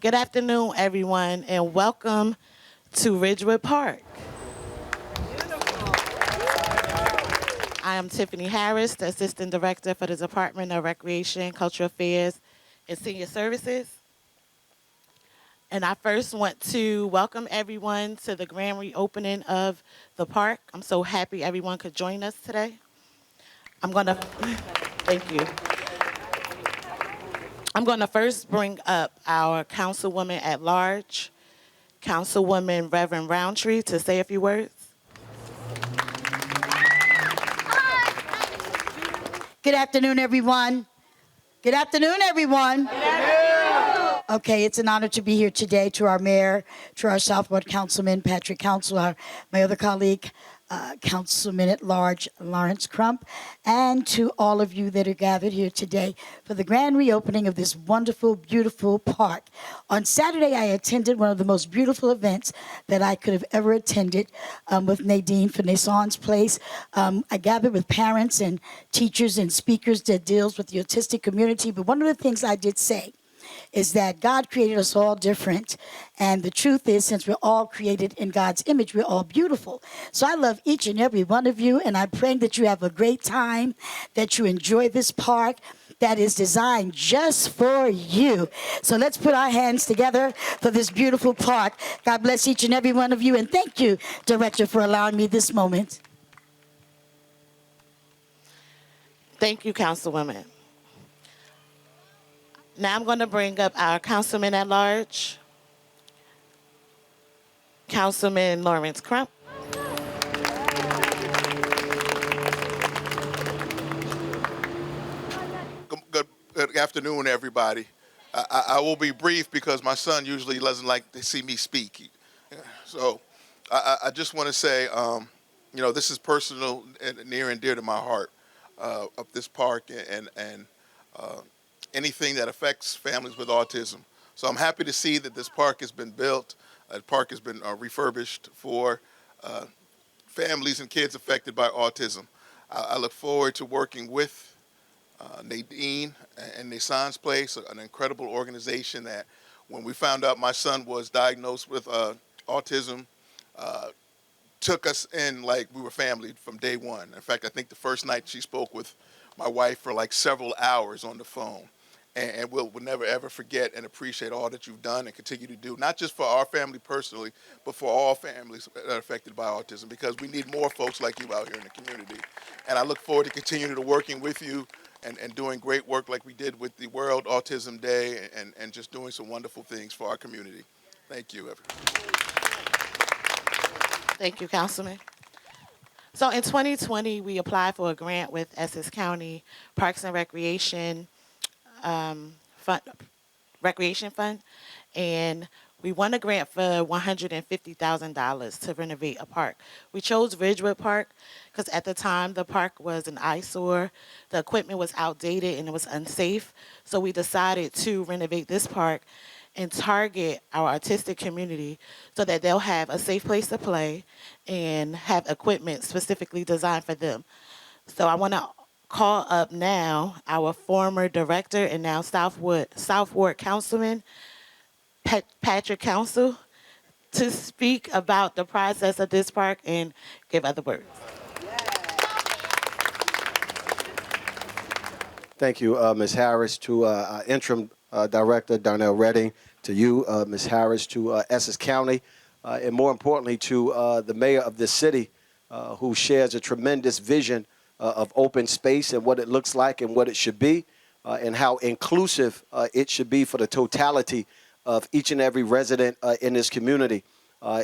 Good afternoon, everyone, and welcome to Ridgewood Park. I am Tiffany Harris, the Assistant Director for the Department of Recreation, Cultural Affairs, and Senior Services. And I first want to welcome everyone to the grand reopening of the park. I'm so happy everyone could join us today. Thank you. I'm going to first bring up our Councilwoman at Large, Councilwoman Reverend Roundtree, to say a few words. Good afternoon, everyone. Good afternoon, everyone. Okay, it's an honor to be here today. To our mayor, to our Southward Councilman, Patrick Council, my other colleague, Councilman at Large, Lawrence Crump, and to all of you that are gathered here today for the grand reopening of this wonderful, beautiful park. On Saturday, I attended one of the most beautiful events that I could have ever attended with Nadine for Naissance Place. I gathered with parents and teachers and speakers that deals with the autistic community, but one of the things I did say is that God created us all different. And the truth is, since we're all created in God's image, we're all beautiful. So I love each and every one of you, and I'm praying that you have a great time, that you enjoy this park that is designed just for you. So let's put our hands together for this beautiful park. God bless each and every one of you, and thank you, Director, for allowing me this moment. Thank you, Councilwoman. Now I'm going to bring up our Councilman at Large, Councilman Lawrence Crump. Good afternoon, everybody. I will be brief because my son usually doesn't like to see me speak. So I just want to say, this is personal and near and dear to my heart of this park and anything that affects families with autism. So I'm happy to see that this park has been built. The park has been refurbished for families and kids affected by autism. I look forward to working with Nadine and Naissance Place, an incredible organization that when we found out my son was diagnosed with autism, took us in like we were family from day one. In fact, I think the first night she spoke with my wife for like several hours on the phone. And we'll never, ever forget and appreciate all that you've done and continue to do, not just for our family personally, but for all families that are affected by autism, because we need more folks like you out here in the community. And I look forward to continuing to working with you and doing great work like we did with the World Autism Day and just doing some wonderful things for our community. Thank you, everyone. Thank you, Councilman. So in 2020, we applied for a grant with Essex County Parks and Recreation Fund, and we won a grant for $150,000 to renovate a park. We chose Ridgewood Park because at the time the park was an eyesore, the equipment was outdated and it was unsafe. So we decided to renovate this park and target our artistic community so that they'll have a safe place to play and have equipment specifically designed for them. So I want to call up now our former director and now Southward Councilman, Patrick Council, to speak about the process of this park and give other words. Thank you, Ms. Harris, to our interim director, Darnell Redding, to you, Ms. Harris, to Essex County, and more importantly, to the mayor of this city, who shares a tremendous vision of open space and what it looks like and what it should be, and how inclusive it should be for the totality of each and every resident in this community,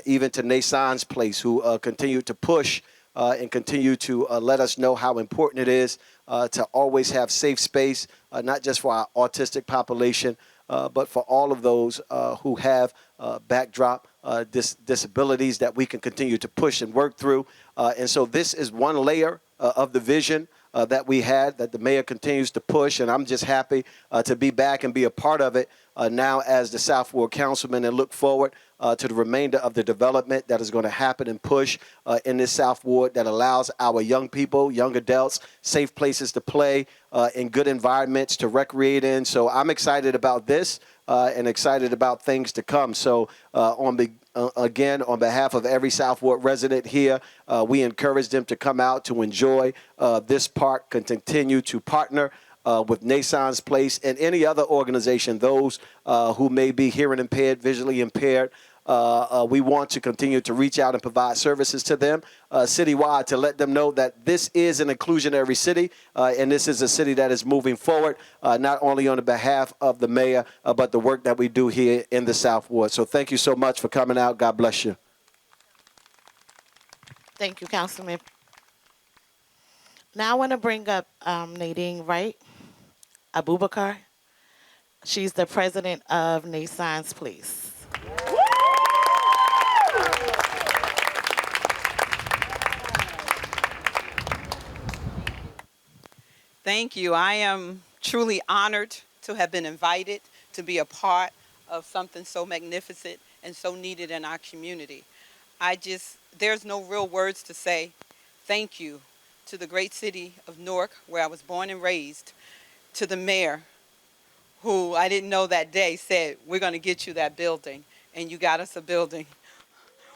even to Naissance Place, who continue to push and continue to let us know how important it is to always have safe space, not just for our autistic population, but for all of those who have backdrop disabilities that we can continue to push and work through. And so this is one layer of the vision that we had, that the mayor continues to push, and I'm just happy to be back and be a part of it now as the South Ward Councilman, and look forward to the remainder of the development that is going to happen and push in this South Ward that allows our young people, young adults, safe places to play, in good environments to recreate in. So I'm excited about this. and excited about things to come. So again, on behalf of every South Ward resident here, we encourage them to come out to enjoy this park and continue to partner with Nason's Place and any other organization, those who may be hearing impaired, visually impaired. We want to continue to reach out and provide services to them citywide to let them know that this is an inclusionary city and this is a city that is moving forward, not only on the behalf of the mayor, but the work that we do here in the South Ward. So thank you so much for coming out. God bless you. Thank you, Councilman. Now I want to bring up Nadine Wright Abubakar. She's the president of Nason's Place. Thank you. I am truly honored to have been invited to be a part of something so magnificent and so needed in our community. There's no real words to say thank you to the great city of Newark, where I was born and raised, to the mayor, who I didn't know that day said, we're going to get you that building, and you got us a building.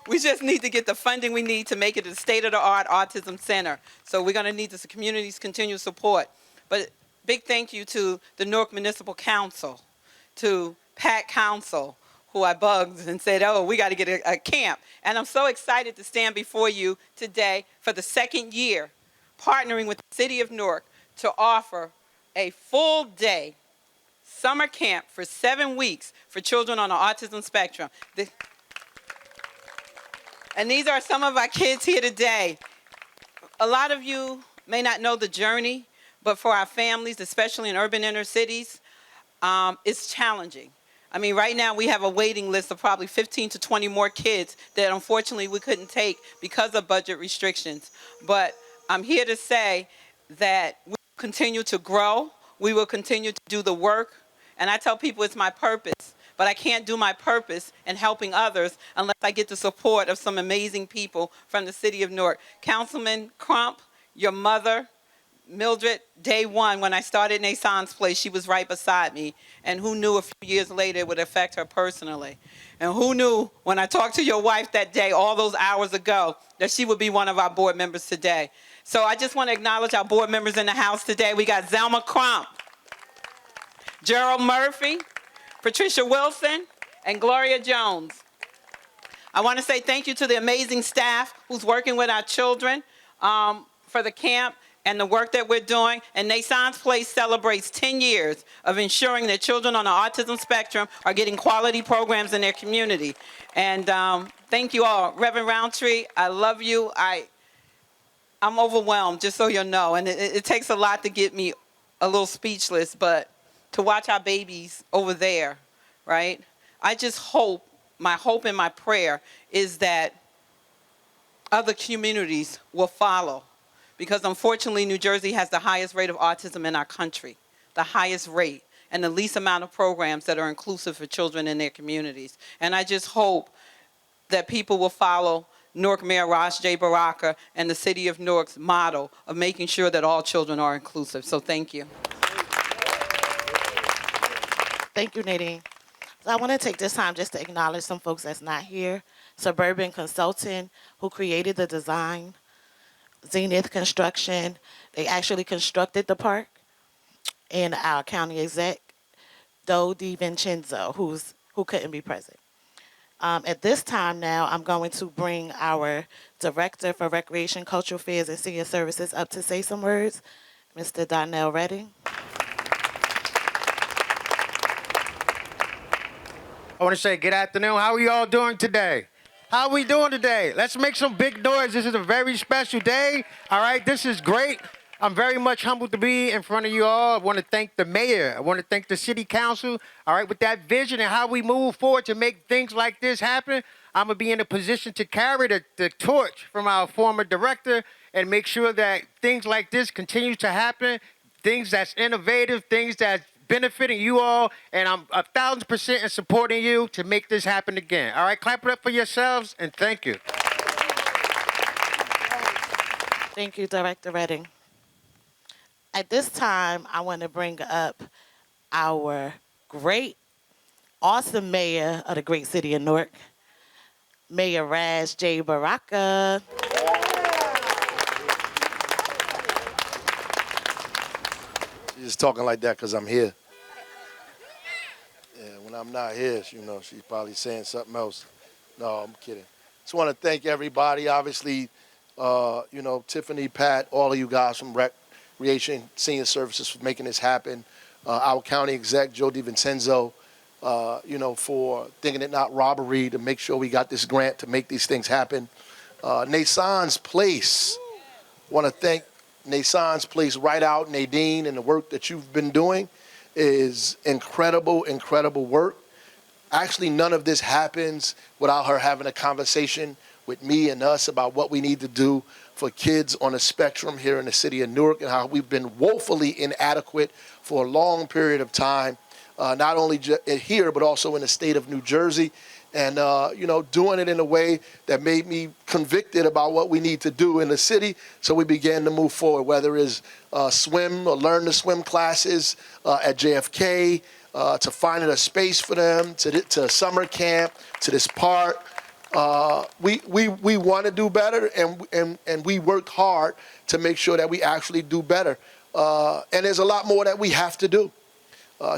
We just need to get the funding we need to make it a state-of-the-art autism center. So we're going to need the community's continued support. But big thank you to the Newark Municipal Council, to Pat Council, who I bugged and said, oh, we got to get a camp. And I'm so excited to stand before you today for the second year, partnering with the city of Newark to offer a full-day summer camp for 7 weeks for children on the autism spectrum. And these are some of our kids here today. A lot of you may not know the journey, but for our families, especially in urban inner cities, it's challenging. I mean, right now we have a waiting list of probably 15 to 20 more kids that unfortunately we couldn't take because of budget restrictions. But I'm here to say that we will continue to grow. We will continue to do the work. And I tell people it's my purpose. But I can't do my purpose in helping others unless I get the support of some amazing people from the city of Newark. Councilman Crump, your mother, Mildred, day one, when I started Nason's Place, she was right beside me. And who knew a few years later it would affect her personally? And who knew when I talked to your wife that day, all those hours ago, that she would be one of our board members today? So I just want to acknowledge our board members in the house today. We got Zelma Crump, Gerald Murphy, Patricia Wilson, and Gloria Jones. I want to say thank you to the amazing staff who's working with our children for the camp and the work that we're doing. And Nason's Place celebrates 10 years of ensuring that children on the autism spectrum are getting quality programs in their community. And thank you all. Reverend Roundtree, I love you. I'm overwhelmed, just so you know. And it takes a lot to get me a little speechless, but to watch our babies over there, right? I just hope, my hope and my prayer is that other communities will follow. Because unfortunately, New Jersey has the highest rate of autism in our country, the highest rate, and the least amount of programs that are inclusive for children in their communities. And I just hope that people will follow Newark Mayor Raj J. Baraka and the City of Newark's motto of making sure that all children are inclusive. So thank you. Thank you, Nadine. So I want to take this time just to acknowledge some folks that's not here. Suburban Consulting, who created the design. Zenith Construction, they actually constructed the park. And our county exec, Doe DiVincenzo, who couldn't be present. At this time now, I'm going to bring our Director for Recreation, Cultural Affairs, and Senior Services up to say some words, Mr. Darnell Redding. I want to say good afternoon. How are you all doing today? How are we doing today? Let's make some big noise. This is a very special day. All right, this is great. I'm very much humbled to be in front of you all. I want to thank the mayor. I want to thank the city council, all right, with that vision and how we move forward to make things like this happen. I'm going to be in a position to carry the torch from our former director and make sure that things like this continue to happen, things that's innovative, things that's benefiting you all, and I'm 1,000% in supporting you to make this happen again. All right, clap it up for yourselves, and thank you. Thank you, Director Redding. At this time, I want to bring up our great awesome mayor of the great city of Newark, Mayor Raz J. Baraka. She's just talking like that because I'm here. Yeah, when I'm not here, she's probably saying something else. No, I'm kidding. Just want to thank everybody. Obviously, Tiffany, Pat, all of you guys from Recreation Senior Services for making this happen. Our county exec, Joe DiVincenzo, for thinking it not robbery to make sure we got this grant to make these things happen. Nason's Place, want to thank Nason's Place right out, Nadine, and the work that you've been doing is incredible, incredible work. Actually, none of this happens without her having a conversation with me and us about what we need to do for kids on the spectrum here in the city of Newark and how we've been woefully inadequate for a long period of time, not only here, but also in the state of New Jersey. And, doing it in a way that made me convicted about what we need to do in the city. So we began to move forward, whether it's swim or learn to swim classes at JFK, to finding a space for them, to summer camp, to this park. We want to do better, and we work hard to make sure that we actually do better. And there's a lot more that we have to do.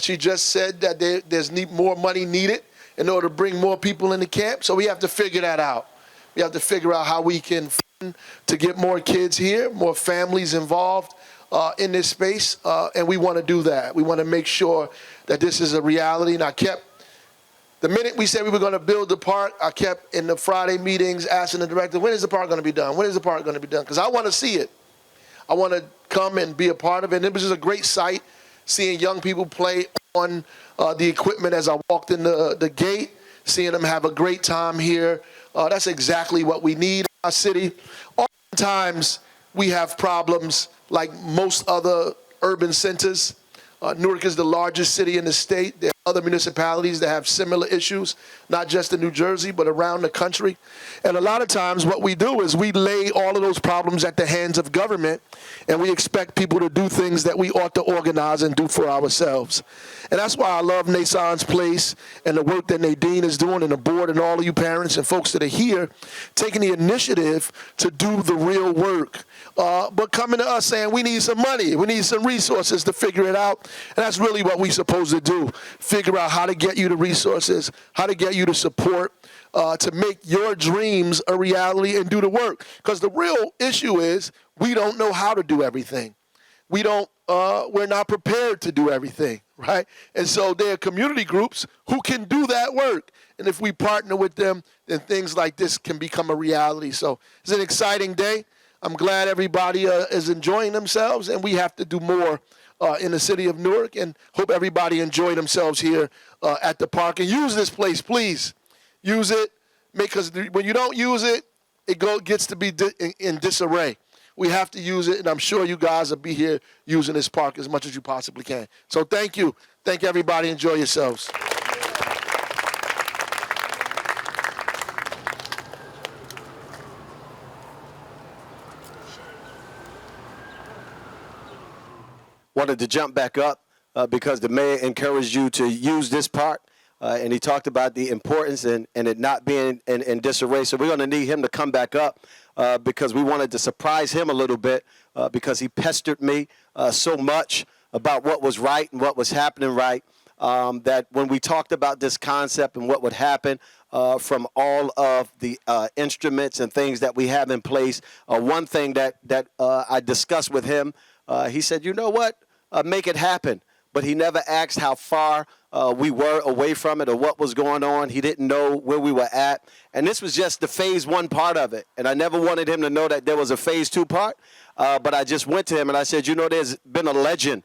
She just said that there's more money needed in order to bring more people into camp, so we have to figure that out. We have to figure out how we can fund to get more kids here, more families involved in this space, and we want to do that. We want to make sure that this is a reality. And the minute we said we were going to build the park, I kept in the Friday meetings asking the director, when is the park going to be done? When is the park going to be done? Because I want to see it. I want to come and be a part of it. And it was just a great sight, seeing young people play on the equipment as I walked in the gate, seeing them have a great time here. That's exactly what we need in our city. Oftentimes, we have problems like most other urban centers. Newark is the largest city in the state. There are other municipalities that have similar issues, not just in New Jersey, but around the country. And a lot of times what we do is we lay all of those problems at the hands of government, and we expect people to do things that we ought to organize and do for ourselves. And that's why I love Nason's Place and the work that Nadine is doing, and the board and all of you parents and folks that are here, taking the initiative to do the real work. But coming to us saying we need some money, we need some resources to figure it out. And that's really what we're supposed to do. Figure out how to get you the resources, how to get you the support, to make your dreams a reality and do the work. Because the real issue is we don't know how to do everything. We're not prepared to do everything, right? And so there are community groups who can do that work. And if we partner with them, then things like this can become a reality. So it's an exciting day. I'm glad everybody is enjoying themselves, and we have to do more in the city of Newark, and hope everybody enjoy themselves here at the park. And use this place, please. Use it, because when you don't use it, it gets to be in disarray. We have to use it, and I'm sure you guys will be here using this park as much as you possibly can. So thank you. Thank everybody. Enjoy yourselves. Wanted to jump back up because the mayor encouraged you to use this park, and he talked about the importance and it not being in disarray. So we're going to need him to come back up because we wanted to surprise him a little bit because he pestered me so much about what was right and what was happening right, that when we talked about this concept and what would happen from all of the instruments and things that we have in place, one thing that I discussed with him, he said, you know what? Make it happen. But he never asked how far we were away from it or what was going on. He didn't know where we were at. And this was just the phase one part of it. And I never wanted him to know that there was a phase two part. But I just went to him and I said, you know, there's been a legend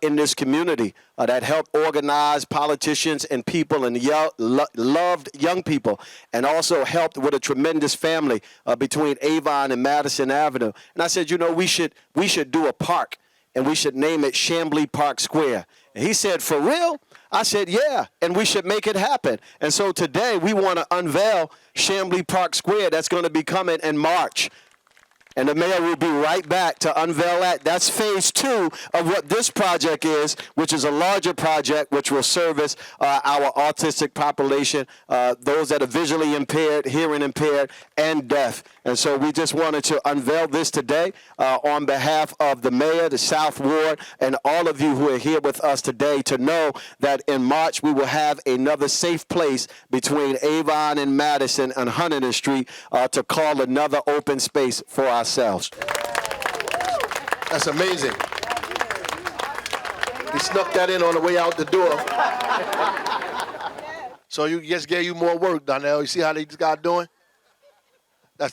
in this community that helped organize politicians and people and loved young people, and also helped with a tremendous family between Avon and Madison Avenue. And I said, you know, we should do a park, and we should name it Chamblee Park Square. And he said, for real? I said, yeah, and we should make it happen. And so today we want to unveil Chamblee Park Square. That's going to be coming in March. And the mayor will be right back to unveil that. That's phase 2 of what this project is, which is a larger project which will service our autistic population, those that are visually impaired, hearing impaired, and deaf. And so we just wanted to unveil this today on behalf of the mayor, the South Ward, and all of you who are here with us today to know that in March we will have another safe place between Avon and Madison and Huntington Street to call another open space for ourselves. That's amazing. He snuck that in on the way out the door. So you just gave you more work, Donnell. You see how these guys doing?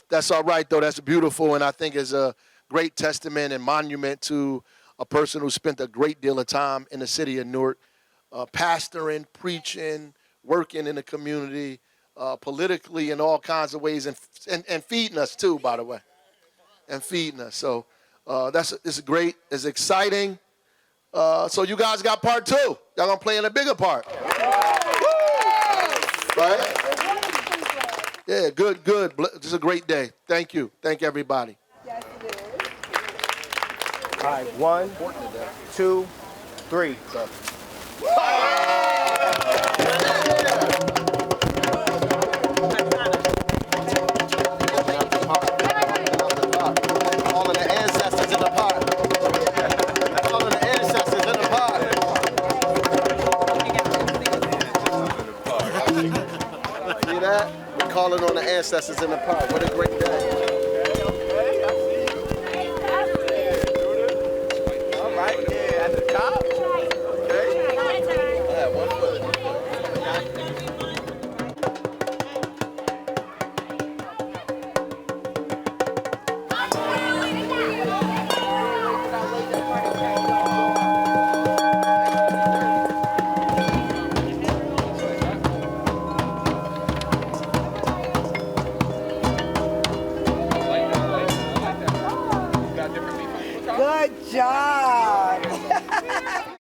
That's all right, though. That's beautiful, and I think is a great testament and monument to a person who spent a great deal of time in the city of Newark, pastoring, preaching, working in the community, politically in all kinds of ways, and feeding us too, by the way, and feeding us. So it's great. It's exciting. So you guys got part 2. Y'all gonna play in a bigger part, right? Yeah, good. This is a great day. Thank you. Thank everybody. All right, 1, 2, 3. Calling the ancestors in the park. Calling the ancestors in the park. See that? We're calling on the ancestors in the park. What a great day. All right, yeah, at the top. Okay. Yeah, 1 foot. Good job.